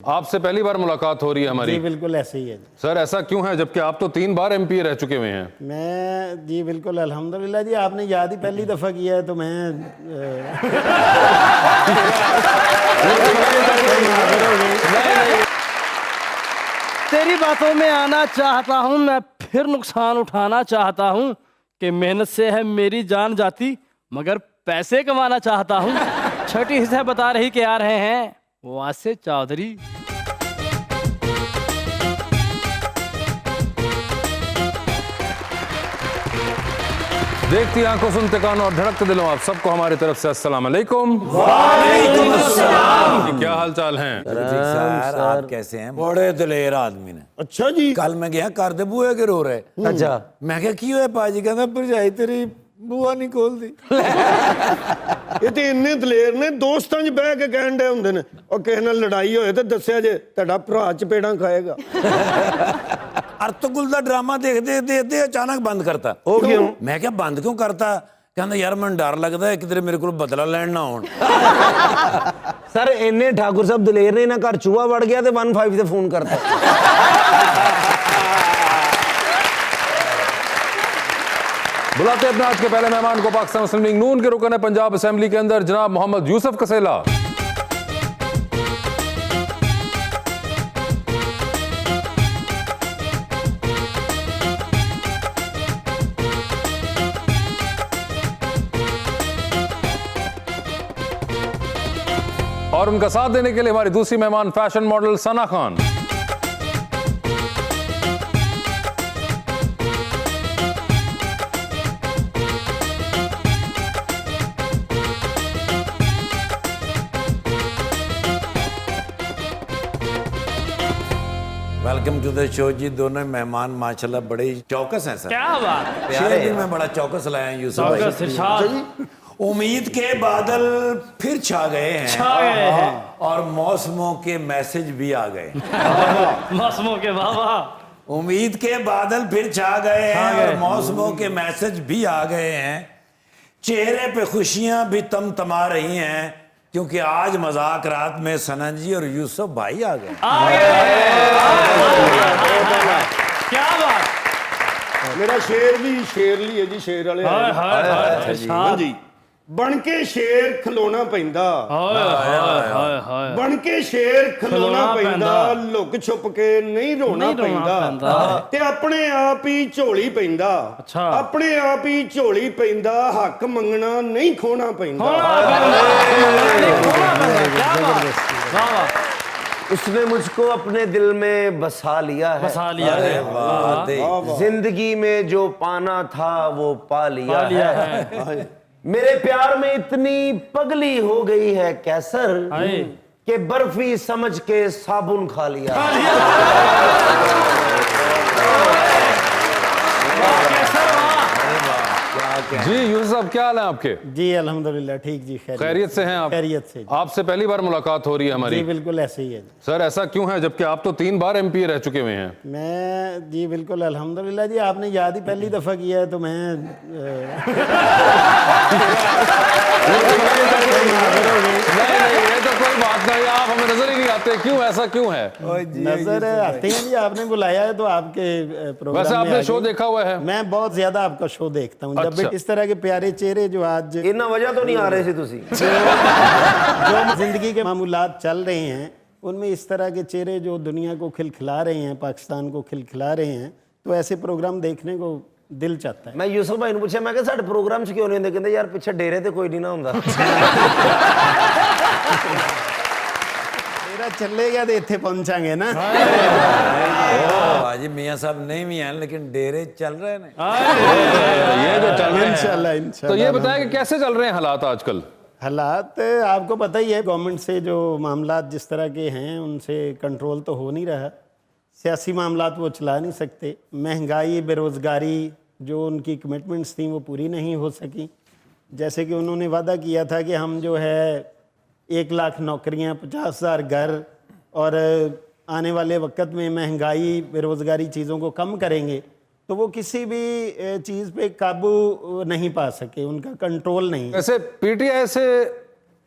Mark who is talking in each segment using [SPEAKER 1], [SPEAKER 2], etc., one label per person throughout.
[SPEAKER 1] आपसे पहली बार मुलाकात हो रही है हमारी।
[SPEAKER 2] जी बिल्कुल ऐसे ही है।
[SPEAKER 1] सर ऐसा क्यों है, जबकि आप तो 3 बार एमपी रह चुके हुए हैं।
[SPEAKER 2] मैं जी बिल्कुल अल्हम्दुलिल्लाह जी, आपने याद ही पहली दफ़ा किया है तो मैं
[SPEAKER 3] तेरी बातों में आना चाहता हूँ मैं, फिर नुकसान उठाना चाहता हूँ कि मेहनत से है मेरी जान जाती, मगर पैसे कमाना चाहता हूँ। छठी हिस्सा बता रही कि आ रहे हैं वासे चौधरी।
[SPEAKER 1] देखती आंखों, सुनते कानों और धड़कते दिलों, आप सबको हमारी तरफ से अस्सलाम वालेकुम।
[SPEAKER 4] वालेकुम अस्सलाम।
[SPEAKER 1] क्या हाल चाल हैं?
[SPEAKER 4] सर आप कैसे हैं? बड़े दिलेर आदमी ने।
[SPEAKER 2] अच्छा जी।
[SPEAKER 4] कल मैं गया घर दे बूहे के रो रहे।
[SPEAKER 2] अच्छा
[SPEAKER 4] मैं क्या की होया पाजी? कहंदा भरजाई तेरी बूहा नहीं खोलदी।
[SPEAKER 5] ਇਹ ਤੇ ਇੰਨੇ ਦਲੇਰ ਨੇ, ਦੋਸਤਾਂ 'ਚ ਬਹਿ ਕੇ ਕਹਿਣ ਦੇ ਹੁੰਦੇ ਨੇ ਉਹ ਕਿਸੇ ਨਾਲ ਲੜਾਈ ਹੋਏ ਤੇ ਦੱਸਿਆ ਜੇ ਤੁਹਾਡਾ ਭਰਾ ਚਪੇੜਾਂ ਖਾਏਗਾ।
[SPEAKER 4] अर्तुगरुल दा ड्रामा देखते देखते अचानक बंद करता।
[SPEAKER 2] हो क्यों?
[SPEAKER 4] मैं क्या बंद क्यों करता? कहंदा यार मैं डर लगदा है किधरे मेरे को बदला लैण ना आउण।
[SPEAKER 6] सर इन्ने ठाकुर साहब दलेर ने ना घर चूहा वड़ गया तो 15 से फोन करता।
[SPEAKER 1] बुलाते अपने आज के पहले मेहमान को, पाकिस्तान मुस्लिम लीग नून के रुकन है पंजाब असेंबली के अंदर, जनाब मोहम्मद यूसुफ कसेला। और उनका साथ देने के लिए हमारी दूसरी मेहमान fashion model Sana Khan.
[SPEAKER 4] Welcome to the show ji. दोनों मेहमान माशाल्लाह बड़े ही चौकस हैं सर।
[SPEAKER 3] क्या बात,
[SPEAKER 4] प्यारे दिन में बड़ा चौकस लाया हैं यूसुफ भाई।
[SPEAKER 3] चौकस इरशाद।
[SPEAKER 4] उम्मीद के बादल फिर छा गए हैं, और मौसमों के मैसेज भी आ गए।
[SPEAKER 3] मौसमों के बाबा,
[SPEAKER 4] उम्मीद के बादल फिर छा गए हैं और मौसमों के मैसेज भी आ गए हैं। चेहरे पे खुशियां भी तमतमा रही हैं, क्योंकि आज मजाक रात में सना जी और यूसुफ भाई आ गए।
[SPEAKER 3] क्या बात।
[SPEAKER 5] ਮੇਰਾ ਸ਼ੇਰ ਵੀ ਸ਼ੇਰ ਲਈ ਹੈ ਜੀ, ਸ਼ੇਰ ਵਾਲੇ
[SPEAKER 3] हाय हाय हाय इरशाद।
[SPEAKER 5] ਜੀ ਬਣ ਕੇ ਸ਼ੇਰ ਖਲੋਣਾ ਪੈਂਦਾ,
[SPEAKER 3] हाय हाय हाय हाय।
[SPEAKER 5] ਬਣ ਕੇ ਸ਼ੇਰ ਖਲੋਣਾ
[SPEAKER 3] ਖਲੋਣਾ
[SPEAKER 5] ਪੈਂਦਾ,
[SPEAKER 3] ਪੈਂਦਾ।
[SPEAKER 5] ਲੁਕ ਛੁਪ ਕੇ ਨਹੀਂ ਰੋਣਾ
[SPEAKER 3] ਨਹੀਂ ਰੋਣਾ
[SPEAKER 5] ਪੈਂਦਾ,
[SPEAKER 3] ਪੈਂਦਾ।
[SPEAKER 5] ਤੇ ਆਪਣੇ ਆਪ ਹੀ ਝੋਲੀ ਪੈਂਦਾ।
[SPEAKER 3] ਅੱਛਾ।
[SPEAKER 5] ਆਪਣੇ ਆਪ ਹੀ ਝੋਲੀ ਪੈਂਦਾ, ਹੱਕ ਮੰਗਣਾ ਨਹੀਂ ਖੋਣਾ ਪੈਂਦਾ।
[SPEAKER 6] उसने मुझको अपने दिल में बसा लिया है,
[SPEAKER 3] बसा लिया है,
[SPEAKER 6] जिंदगी में जो पाना था वो पा
[SPEAKER 3] पा लिया है।
[SPEAKER 6] मेरे प्यार में इतनी पगली हो गई है कैसर
[SPEAKER 3] हाय।
[SPEAKER 6] कि बर्फी समझ के साबुन खा लिया।
[SPEAKER 1] जी यूसुफ साहब, क्या हाल है आपके?
[SPEAKER 2] जी अल्हम्दुलिल्लाह ठीक जी,
[SPEAKER 1] खैरियत से हैं आप?
[SPEAKER 2] खैरियत से जी।
[SPEAKER 1] आपसे पहली बार मुलाकात हो रही है
[SPEAKER 2] जी
[SPEAKER 1] हमारी।
[SPEAKER 2] बिल्कुल ऐसे ही है।
[SPEAKER 1] सर ऐसा क्यों है, जबकि आप तो 3 बार एमपी रह चुके हुए हैं।
[SPEAKER 2] मैं जी बिल्कुल अल्हम्दुलिल्लाह जी, आपने याद ही पहली दफ़ा किया है तो मैं
[SPEAKER 1] नहीं, ये तो कोई बात नहीं, आप हमें नजर ही नहीं आते, क्यों, ऐसा क्यों है?
[SPEAKER 2] नजर आते हैं जी, आपने बुलाया है तो आपके प्रोग्राम
[SPEAKER 1] वैसे
[SPEAKER 2] में
[SPEAKER 1] आपने
[SPEAKER 2] आ
[SPEAKER 1] शो
[SPEAKER 2] गए।
[SPEAKER 1] देखा हुआ है?
[SPEAKER 2] मैं बहुत ज्यादा आपका शो देखता हूँ। जब भी
[SPEAKER 1] अच्छा।
[SPEAKER 2] इस तरह के प्यारे चेहरे जो आज
[SPEAKER 6] इन्ना वजह तो नहीं आ रहे थे तुसी।
[SPEAKER 2] जो जिंदगी के मामूलात चल रहे हैं, उनमें इस तरह के चेहरे जो दुनिया को खिलखिला रहे हैं, पाकिस्तान को खिलखिला रहे हैं, तो ऐसे प्रोग्राम देखने को दिल चाहता है।
[SPEAKER 6] मैं यूसुफ भाई ने पूछा, मैं साडे प्रोग्राम च क्यों नहीं होंदे? कहंदे यार पीछे डेरे ते कोई नहीं ना हुंदा।
[SPEAKER 2] मेरा चलेगा तो इत्थे पहुंचांगे ना।
[SPEAKER 4] भाजी मियां साहब नहीं भी हैं, लेकिन डेरे चल रहे हैं।
[SPEAKER 1] ये जो चल रहे हैं,
[SPEAKER 2] इंशाल्लाह
[SPEAKER 1] तो
[SPEAKER 2] इंशाल्लाह।
[SPEAKER 1] ये बताएं कि कैसे चल रहे हैं हालात आजकल?
[SPEAKER 2] हालात आपको पता ही है, गवर्नमेंट से जो मामलात जिस तरह के हैं उनसे कंट्रोल तो हो नहीं रहा। सियासी मामलात वो चला नहीं सकते। महंगाई, बेरोज़गारी, जो उनकी कमिटमेंट्स थी वो पूरी नहीं हो सकी। जैसे कि उन्होंने वादा किया था कि हम जो है 1 लाख नौकरियां, 50,000 घर, और आने वाले वक्त में महंगाई, बेरोज़गारी चीज़ों को कम करेंगे, तो वो किसी भी चीज़ पे काबू नहीं पा सके, उनका कंट्रोल नहीं।
[SPEAKER 1] वैसे पीटीआई से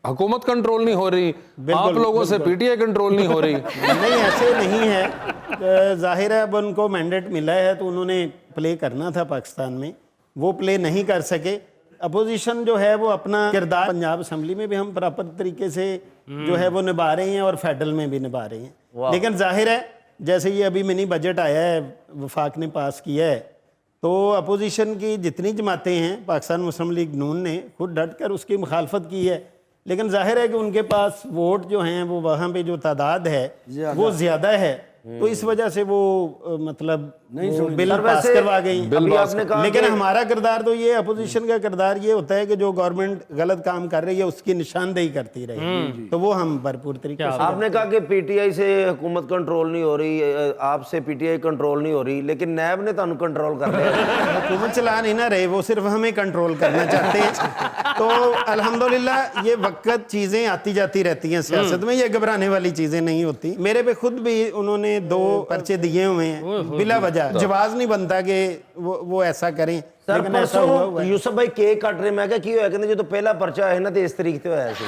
[SPEAKER 1] हुकूमत कंट्रोल नहीं हो रही, आप लोगों से पीटीआई कंट्रोल नहीं हो रही।
[SPEAKER 2] नहीं, ऐसे नहीं है। जाहिर है अब उनको मैंडेट मिला है तो उन्होंने प्ले करना था पाकिस्तान में, वो प्ले नहीं कर सके। अपोजिशन जो है वो अपना किरदार पंजाब असेंबली में भी हम प्रॉपर तरीके से जो है वो निभा रहे हैं और फेडरल में भी निभा रहे हैं। लेकिन जाहिर है जैसे ये अभी मिनी बजट आया है, वफाक ने पास किया है, तो अपोजिशन की जितनी जमातें हैं, पाकिस्तान मुस्लिम लीग नून ने खुद डट कर उसकी मुखालफत की है। लेकिन जाहिर है कि उनके पास वोट जो हैं वो वहाँ पे जो तादाद है वो ज़्यादा है, तो इस वजह से वो मतलब वो बिल पास करवा गई।
[SPEAKER 6] अभी आपने कहा
[SPEAKER 2] लेकिन
[SPEAKER 6] कि-
[SPEAKER 2] हमारा किरदार तो ये, अपोजिशन का किरदार ये होता है कि जो गवर्नमेंट गलत काम कर रही है उसकी निशानदेही करती रही, तो वो हम भरपूर तरीके से।
[SPEAKER 6] आपने कहा कि पीटीआई से हुकूमत कंट्रोल नहीं हो रही, आपसे पीटीआई कंट्रोल नहीं हो रही, लेकिन नैब ने तुहानू कंट्रोल कर लिया।
[SPEAKER 2] हुकूमत चला नहीं ना रहे, वो सिर्फ हमें कंट्रोल करना चाहते हैं। तो अल्हम्दुलिल्लाह ये वक्त चीज़ें आती जाती रहती हैं सियासत में, ये घबराने वाली चीज़ें नहीं होती। मेरे पे खुद भी उन्होंने 2 पर्चे दिए हुए हैं बिला वजह, जवाब नहीं बनता कि वो ऐसा करें,
[SPEAKER 6] सर
[SPEAKER 2] लेकिन ऐसा हुआ हुआ
[SPEAKER 6] परसों
[SPEAKER 2] है।
[SPEAKER 6] यूसुफ भाई केक कट रहे, मैं क्या की होया, कहते जो तो पहला पर्चा है ना तो इस तरीके से होया सी।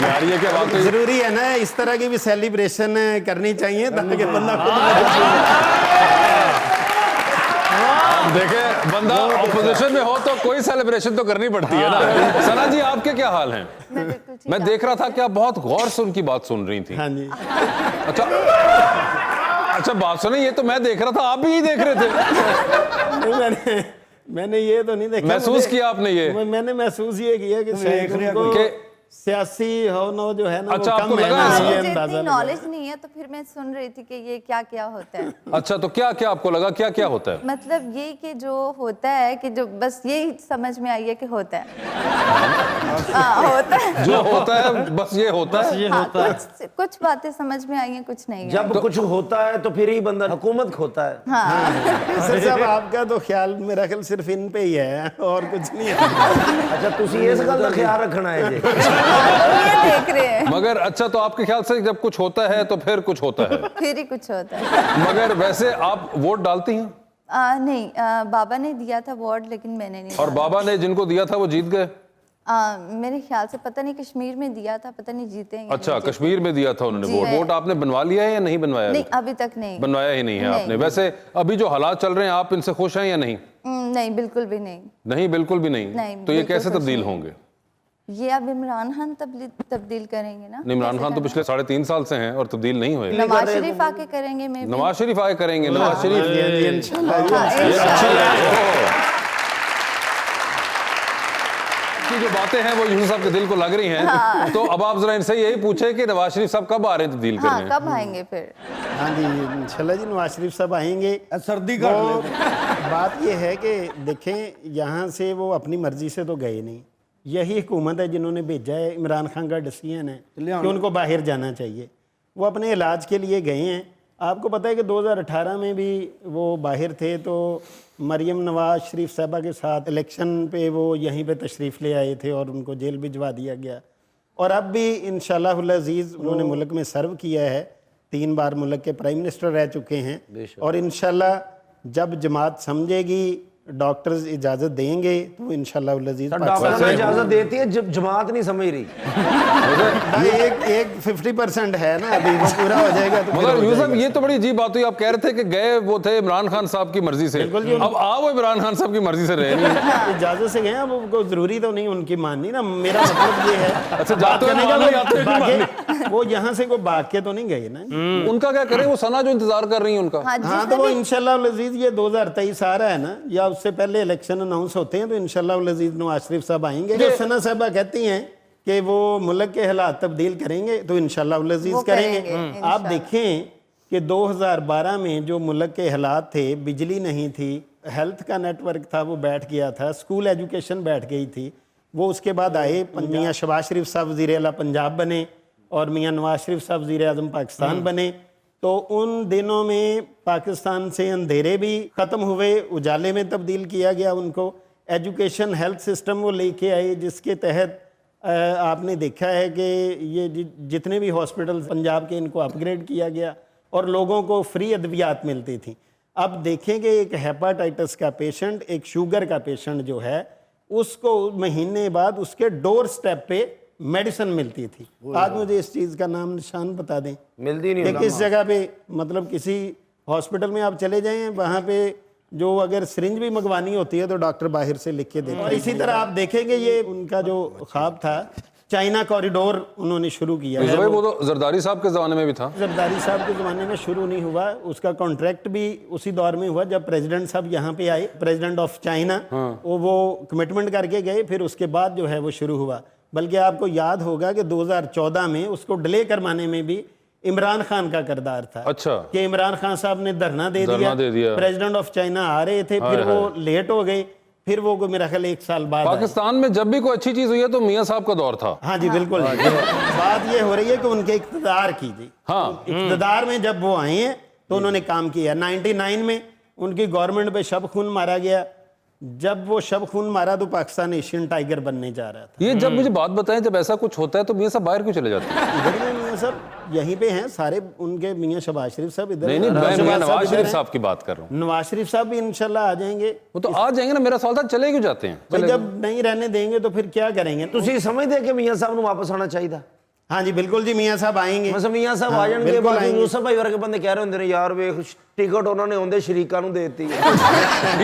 [SPEAKER 1] यार ये क्या बात है?
[SPEAKER 2] जरूरी है ना, इस तरह की भी सेलिब्रेशन करनी चाहिए ताकि बंदा खुद
[SPEAKER 1] देखे बंदा ऑपोजिशन में हो तो कोई सेलिब्रेशन तो करनी पड़ती है ना। सना जी आपके क्या हाल हैं?
[SPEAKER 7] मैं बिल्कुल ठीक
[SPEAKER 1] मैं देख रहा था कि आप बहुत गौर से उनकी बात सुन रही थी।
[SPEAKER 2] हाँ जी।
[SPEAKER 1] अच्छा अच्छा, बात सुने, ये तो मैं देख रहा था, आप भी यही देख रहे थे।
[SPEAKER 2] नहीं, मैंने ये तो नहीं देखा।
[SPEAKER 1] महसूस
[SPEAKER 2] मुझे-
[SPEAKER 1] किया आपने ये?
[SPEAKER 2] मैंने महसूस ये किया कि शायद उनको
[SPEAKER 1] कि-
[SPEAKER 2] सियासी हो जो है ना
[SPEAKER 1] अच्छा,
[SPEAKER 2] वो
[SPEAKER 1] आपको
[SPEAKER 2] कम है
[SPEAKER 1] लगा
[SPEAKER 2] ना,
[SPEAKER 1] ऐसा?
[SPEAKER 2] ये
[SPEAKER 7] मुझे
[SPEAKER 2] अंदाजा
[SPEAKER 7] इतनी
[SPEAKER 2] लगा।
[SPEAKER 7] नॉलेज नहीं है, तो फिर मैं सुन रही थी कि ये क्या क्या होता है।
[SPEAKER 1] अच्छा, तो क्या क्या आपको लगा, क्या क्या होता है?
[SPEAKER 7] मतलब ये कि जो होता है कि जो बस यही समझ में आई है कि होता है। होता है।
[SPEAKER 1] जो होता है बस ये होता है।
[SPEAKER 7] हाँ, कुछ बातें समझ में आई हैं, कुछ नहीं है।
[SPEAKER 6] जब कुछ होता है तो फिर ही बंदा हुकूमत खोता है।
[SPEAKER 7] हाँ,
[SPEAKER 2] सर साहब आपका तो ख्याल मेरा ख्याल सिर्फ इन पे ही है और कुछ नहीं है।
[SPEAKER 6] अच्छा तुसी इस गल का ख्याल रखना है जी।
[SPEAKER 7] ये देख रहे हैं,
[SPEAKER 1] मगर अच्छा, तो आपके ख्याल से जब कुछ होता है तो फिर कुछ होता है।
[SPEAKER 7] फिर ही कुछ होता है।
[SPEAKER 1] मगर वैसे आप वोट डालती हैं?
[SPEAKER 7] नहीं, बाबा ने दिया था वोट, लेकिन मैंने नहीं
[SPEAKER 1] और
[SPEAKER 7] डाला।
[SPEAKER 1] बाबा ने जिनको दिया था वो जीत गए?
[SPEAKER 7] मेरे ख्याल से पता नहीं, कश्मीर में दिया था, पता नहीं जीते हैं या
[SPEAKER 1] अच्छा,
[SPEAKER 7] नहीं जीते।
[SPEAKER 1] कश्मीर में दिया था उन्होंने
[SPEAKER 7] जी,
[SPEAKER 1] वोट।
[SPEAKER 7] मैं-
[SPEAKER 1] वोट आपने बनवा लिया है या नहीं बनवाया?
[SPEAKER 7] नहीं,
[SPEAKER 1] अभी?
[SPEAKER 7] अभी तक नहीं
[SPEAKER 1] बनवाया ही नहीं है
[SPEAKER 7] नहीं।
[SPEAKER 1] आपने। वैसे अभी जो हालात चल रहे हैं आप इनसे खुश हैं या नहीं?
[SPEAKER 7] नहीं, बिल्कुल भी नहीं।
[SPEAKER 1] नहीं, बिल्कुल भी नहीं।
[SPEAKER 7] नहीं,
[SPEAKER 1] तो ये
[SPEAKER 7] बिल्कुल
[SPEAKER 1] कैसे
[SPEAKER 7] खुश
[SPEAKER 1] तब्दील
[SPEAKER 7] नहीं।
[SPEAKER 1] होंगे?
[SPEAKER 7] ये अब इमरान खान तब्दील करेंगे ना।
[SPEAKER 1] इमरान
[SPEAKER 7] कैसे
[SPEAKER 1] खान तो
[SPEAKER 7] करना?
[SPEAKER 1] पिछले 3.5 साल से हैं और तब्दील नहीं हुए।
[SPEAKER 7] नवाज शरीफ आके करेंगे। मैं
[SPEAKER 1] नवाज शरीफ आए करेंगे। नवाज शरीफ की जो बातें हैं वो यूसुफ साहब के दिल को लग रही हैं। तो अब आप जरा इनसे यही पूछे कि नवाज शरीफ साहब कब आ रहे हैं तब्दील
[SPEAKER 7] हाँ,
[SPEAKER 1] करने?
[SPEAKER 7] कब आएंगे फिर?
[SPEAKER 2] हाँ जी, इंशाल्लाह जी नवाज शरीफ साहब आएंगे।
[SPEAKER 5] सर्दी
[SPEAKER 2] वो
[SPEAKER 5] का
[SPEAKER 2] बात ये है कि देखें, यहाँ से वो अपनी मर्जी से तो गए नहीं, यही हुकूमत है जिन्होंने भेजा है। इमरान खान का डिसीजन है कि उनको बाहर जाना चाहिए। वो अपने इलाज के लिए गए हैं। आपको पता है कि 2018 में भी वो बाहर थे, तो मरियम नवाज शरीफ साहबा के साथ इलेक्शन पे वो यहीं पे तशरीफ़ ले आए थे और उनको जेल भिजवा दिया गया। और अब भी इंशाअल्लाह अज़ीज़ उन्होंने मुल्क में सर्व किया है, 3 बार मुल्क के प्राइम मिनिस्टर रह चुके हैं। और इंशाअल्लाह जब जमात समझेगी, डॉक्टर्स इजाज़त देंगे तो इंशाअल्लाह अज़ीज़
[SPEAKER 6] डॉक्टर ने इजाजत देती है, जमात नहीं समझ रही।
[SPEAKER 2] भाई एक 50% है ना, अभी वो पूरा हो जाएगा तो फिर
[SPEAKER 1] मगर
[SPEAKER 2] हो
[SPEAKER 1] यूसुफ,
[SPEAKER 2] जाएगा।
[SPEAKER 1] ये तो बड़ी अजीब बात हुई। आप कह रहे थे कि गए वो थे इमरान खान साहब की मर्जी से, अब आ वो इमरान खान साहब की मर्जी से रहे नहीं।
[SPEAKER 2] इजाजत से गए, अब उनको जरूरी तो नहीं उनकी माननी ना। मेरा मतलब ये है,
[SPEAKER 1] अच्छा,
[SPEAKER 2] बात
[SPEAKER 1] जाते हुए
[SPEAKER 2] करने का
[SPEAKER 1] मानो, जाते हुए नहीं
[SPEAKER 2] भागे- वो यहाँ से कोई भाग के तो नहीं गए ना।
[SPEAKER 1] उनका क्या करें? वो सना जो इंतजार कर रही है उनका।
[SPEAKER 7] हाँ,
[SPEAKER 2] हाँ, तो वो इंशाल्लाह अज़ीज़ ये 2023 आ रहा है ना, या उससे पहले इलेक्शन अनाउंस होते हैं, तो इंशाल्लाह अज़ीज़ नवाज शरीफ साहब आएंगे। जो सना साहबा कहती हैं कि वो मुल्क के हालात तब्दील करेंगे, तो इंशाल्लाह अज़ीज़
[SPEAKER 7] वो
[SPEAKER 2] करेंगे।
[SPEAKER 7] करेंगे,
[SPEAKER 2] आप देखें कि 2012 में जो मुल्क के हालात थे, बिजली नहीं थी, हेल्थ का नेटवर्क था वो बैठ गया था, स्कूल एजुकेशन बैठ गई थी। वो उसके बाद आए मियाँ शहबाज शरीफ साहब वज़ीर आला पंजाब बने और मियाँ नवाज शरीफ साहब वज़ीर आज़म पाकिस्तान बने। तो उन दिनों में पाकिस्तान से अंधेरे भी ख़त्म हुए, उजाले में तब्दील किया गया उनको। एजुकेशन हेल्थ सिस्टम वो लेके आए, जिसके तहत आपने देखा है कि ये जितने भी हॉस्पिटल पंजाब के, इनको अपग्रेड किया गया और लोगों को फ्री अद्वियात मिलती थी। अब देखें कि एक हेपाटाइटिस का पेशेंट, एक शुगर का पेशेंट जो है, उसको महीने बाद उसके डोर स्टेप पे मेडिसिन मिलती थी। आज मुझे इस चीज का नाम निशान बता दें
[SPEAKER 6] मिलती नहीं
[SPEAKER 2] कि
[SPEAKER 6] होता
[SPEAKER 2] किस जगह पे, मतलब किसी हॉस्पिटल में आप चले जाएं, वहां पे जो अगर सिरिंज भी मंगवानी होती है तो डॉक्टर बाहर से लिख के देते हैं। और इसी तरह आप देखेंगे ये उनका जो ख्वाब था, चाइना कॉरिडोर उन्होंने शुरू किया है।
[SPEAKER 1] भाई वो तो जरदारी साहब के ज़माने में भी था।
[SPEAKER 2] जरदारी साहब के ज़माने में शुरू नहीं हुआ, उसका कॉन्ट्रैक्ट भी उसी दौर में हुआ जब प्रेसिडेंट साहब यहाँ पे आए, प्रेसिडेंट ऑफ चाइना। वो कमिटमेंट करके गए, फिर उसके बाद जो है वो शुरू हुआ। बल्कि आपको याद होगा कि 2014 में उसको डिले करवाने में भी इमरान खान का किरदार था।
[SPEAKER 1] अच्छा।
[SPEAKER 2] कि इमरान खान साहब ने धरना दे दिया, प्रेसिडेंट ऑफ चाइना आ रहे थे, फिर वो लेट हो गए, फिर वो मेरा ख्याल 1 साल बाद
[SPEAKER 1] पाकिस्तान में जब भी कोई अच्छी चीज हुई है तो मियां साहब का दौर था।
[SPEAKER 2] हाँ जी बिल्कुल। बात ये हो रही है कि उनके इक़्तिदार की जी,
[SPEAKER 1] हाँ
[SPEAKER 2] इक़्तिदार में जब वो आए हैं तो उन्होंने काम किया। 99 में उनकी गवर्नमेंट पे शब खून मारा गया। जब वो शब खून मारा तो पाकिस्तान एशियन टाइगर बनने जा रहा था।
[SPEAKER 1] ये जब मुझे बात बताएं, जब ऐसा कुछ होता है तो मियां साहब बाहर क्यों चले जाते हैं?
[SPEAKER 2] इधर में मियां साहब यहीं पे हैं सारे, उनके मियां शहबाज शरीफ साहब इधर।
[SPEAKER 1] नहीं, मैं मियां नवाज शरीफ साहब की बात कर रहा हूँ।
[SPEAKER 2] नवाज शरीफ साहब भी इंशाल्लाह आ जाएंगे।
[SPEAKER 1] वो तो आ जाएंगे ना, मेरा सवाल था चले क्यों जाते हैं?
[SPEAKER 2] भाई जब नहीं रहने देंगे तो फिर क्या करेंगे?
[SPEAKER 6] ਤੁਸੀਂ ਸਮਝਦੇ ਕਿ ਮੀਆਂ ਸਾਹਿਬ ਨੂੰ ਵਾਪਸ ਆਣਾ ਚਾਹੀਦਾ?
[SPEAKER 2] हाँ जी बिल्कुल जी, मियां साहब आएंगे।
[SPEAKER 6] ਮਤਲਬ ਮੀਆਂ ਸਾਹਿਬ ਆ ਜਾਣਗੇ,
[SPEAKER 2] बिल्कुल
[SPEAKER 6] ਬਾਕੀ
[SPEAKER 2] आएंगे।
[SPEAKER 6] ਯੂਸਫ ਭਾਈ ਵਰਗੇ ਬੰਦੇ ਕਹਿ ਰਹੇ ਹੁੰਦੇ ਨੇ ਯਾਰ ਵੇਖ ਟਿਕਟ ਉਹਨਾਂ ਨੇ ਆਉਂਦੇ ਸ਼ਰੀਕਾਂ ਨੂੰ ਦੇ ਦਿੱਤੀ ਹੈ।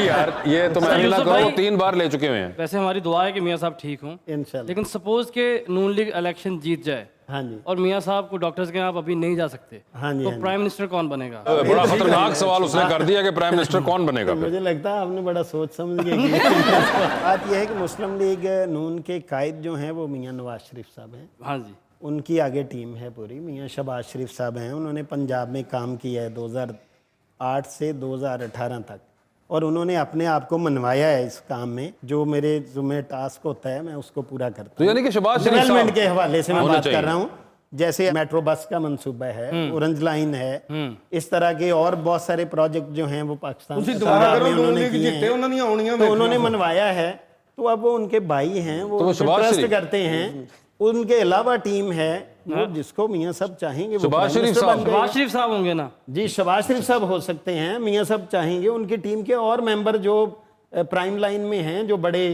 [SPEAKER 1] यार ये तो मैं अकेला
[SPEAKER 3] यूसुफ
[SPEAKER 1] कहूँ,
[SPEAKER 3] भाई-
[SPEAKER 1] 3 बार ले चुके हुए हैं।
[SPEAKER 3] वैसे हमारी दुआ है कि मियाँ साहब ठीक हों,
[SPEAKER 2] इंशाल्लाह।
[SPEAKER 3] लेकिन सपोज के नून लीग इलेक्शन जीत जाए
[SPEAKER 2] हाँ जी
[SPEAKER 3] और मियाँ साहब को डॉक्टर्स के यहाँ आप अभी नहीं जा सकते,
[SPEAKER 2] हाँ जी,
[SPEAKER 3] तो
[SPEAKER 2] हाँ जी।
[SPEAKER 3] प्राइम मिनिस्टर कौन बनेगा?
[SPEAKER 1] बड़ा खतरनाक सवाल उसने कर दिया कि प्राइम मिनिस्टर कौन बनेगा फिर?
[SPEAKER 2] मुझे लगता है आपने बड़ा सोच समझ के किया। बात यह है कि मुस्लिम लीग नून के कायद जो हैं वो मियां नवाज शरीफ साहब हैं।
[SPEAKER 3] हाँ जी,
[SPEAKER 2] उनकी आगे टीम है पूरी। मियां शहबाज शरीफ साहब हैं, उन्होंने पंजाब में काम किया है 2008 से 2018 तक, और उन्होंने अपने आप को मनवाया है इस काम में। जो मेरे जुम्मे टास्क होता है मैं उसको पूरा करता
[SPEAKER 1] तो
[SPEAKER 2] हूँ।
[SPEAKER 1] यानी कि शहबाज शरीफ साहब
[SPEAKER 2] डेवलपमेंट के हवाले से मैं
[SPEAKER 1] होना
[SPEAKER 2] बात
[SPEAKER 1] चाहिए।
[SPEAKER 2] कर रहा हूँ। जैसे मेट्रो बस का मंसूबा है, ऑरेंज लाइन है, इस तरह के और बहुत सारे प्रोजेक्ट जो हैं वो पाकिस्तान
[SPEAKER 5] ਤੁਸੀਂ
[SPEAKER 2] सरकार
[SPEAKER 5] ਦੁਆ
[SPEAKER 2] में
[SPEAKER 5] ਕਰੋ
[SPEAKER 2] उन्होंने
[SPEAKER 5] ਦੋਨੇ ਕਿ
[SPEAKER 2] किए
[SPEAKER 5] ਜਿੱਤੇ
[SPEAKER 2] हैं।
[SPEAKER 5] ਉਹਨਾਂ ਦੀਆਂ ਆਉਣੀਆਂ
[SPEAKER 2] तो उन्होंने मनवाया है, तो अब वो उनके भाई हैं, वो
[SPEAKER 1] तो वो शहबाज
[SPEAKER 2] ट्रस्ट
[SPEAKER 1] शरीफ-
[SPEAKER 2] करते हैं। उनके अलावा टीम है, वो जिसको मियां साहब चाहेंगे वो
[SPEAKER 1] शहबाज
[SPEAKER 2] प्राइम
[SPEAKER 1] शरीफ
[SPEAKER 2] मिनिस्टर
[SPEAKER 1] साहब-
[SPEAKER 2] बन जाएगा।
[SPEAKER 3] शहबाज शरीफ साहब होंगे ना?
[SPEAKER 2] जी शहबाज शरीफ साहब हो सकते हैं, मियां साहब चाहेंगे। उनकी टीम के और मेंबर जो प्राइम लाइन में हैं, जो बड़े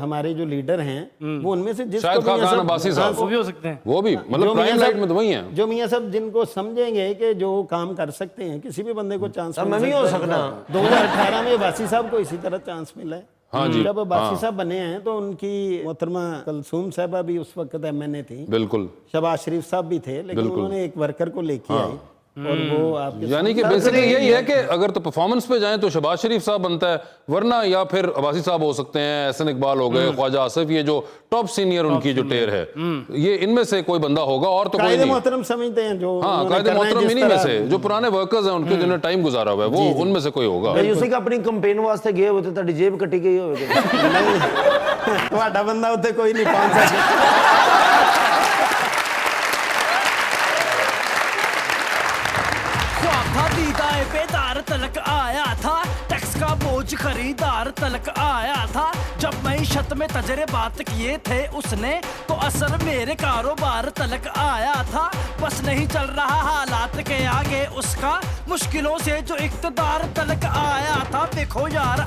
[SPEAKER 2] हमारे जो लीडर हैं, वो उनमें से जिसको
[SPEAKER 1] शायद
[SPEAKER 2] मियां
[SPEAKER 1] खाकान
[SPEAKER 2] साहब-
[SPEAKER 1] अब्बासी साहब।
[SPEAKER 3] वो भी हो सकते हैं।
[SPEAKER 1] वो भी
[SPEAKER 2] जो
[SPEAKER 1] मतलब
[SPEAKER 2] मियां
[SPEAKER 1] प्राइम लाइट
[SPEAKER 2] साहब-
[SPEAKER 1] में तो वही है।
[SPEAKER 2] जो मियां साहब जिनको समझेंगे कि जो काम कर सकते हैं, किसी भी बंदे को चांस
[SPEAKER 6] मैं भी हो सकता।
[SPEAKER 2] 2018 में अब्बासी साहब को इसी तरह चांस मिला है।
[SPEAKER 1] हाँ जी,
[SPEAKER 2] जब अब्बासी
[SPEAKER 1] हाँ।
[SPEAKER 2] साहब बने हैं तो उनकी मोहतरमा कलसूम साहबा भी उस वक्त MNA थी,
[SPEAKER 1] बिल्कुल।
[SPEAKER 2] शहबाज शरीफ साहब भी थे, लेकिन
[SPEAKER 1] बिल्कुल।
[SPEAKER 2] उन्होंने एक वर्कर को लेके आए और वो आपके
[SPEAKER 1] यानी कि बेसिकली यही है कि अगर तो परफॉर्मेंस पे जाएं तो शहबाज शरीफ साहब बनता है, वरना या फिर अब्बासी साहब हो सकते हैं, एहसन इकबाल हो गए, ख्वाजा आसिफ, ये जो टॉप सीनियर उनकी जो टेर है, ये इनमें से कोई बंदा होगा और तो कोई
[SPEAKER 2] कायदे
[SPEAKER 1] नहीं।
[SPEAKER 2] मोहतरम समझते हैं जो
[SPEAKER 1] हाँ,
[SPEAKER 2] उन्होंने
[SPEAKER 1] कायदे
[SPEAKER 2] करना है,
[SPEAKER 1] मोहतरम
[SPEAKER 2] जिस
[SPEAKER 1] इन्हीं में
[SPEAKER 2] तरह-
[SPEAKER 1] से जो पुराने वर्कर्स हैं उनके जिन्होंने टाइम गुजारा हुआ है, वो उनमें से कोई होगा।
[SPEAKER 6] ਯੂਸਫ ਆਪਣੀ ਕੰਪੇਨ ਵਾਸਤੇ ਗਏ ਹੋਏ ਤੇ ਤੁਹਾਡੀ ਜੇਬ ਕੱਟੀ ਗਈ ਹੋਵੇਗੀ।
[SPEAKER 2] ਤੁਹਾਡਾ ਬੰਦਾ ਉੱਥੇ ਕੋਈ ਨਹੀਂ ਪਹੁੰਚ ਸਕਦਾ।
[SPEAKER 8] ख्वाब था दीदाए बेदार तलक आया था, टैक्स का बोझ खरीदार तलक आया था। जब मईशत में तजर्बात किए थे उसने, तो असर मेरे कारोबार तलक आया था। बस नहीं चल रहा हालात के आगे उसका, मुश्किलों से जो इक़्तिदार तलक आया था। देखो यार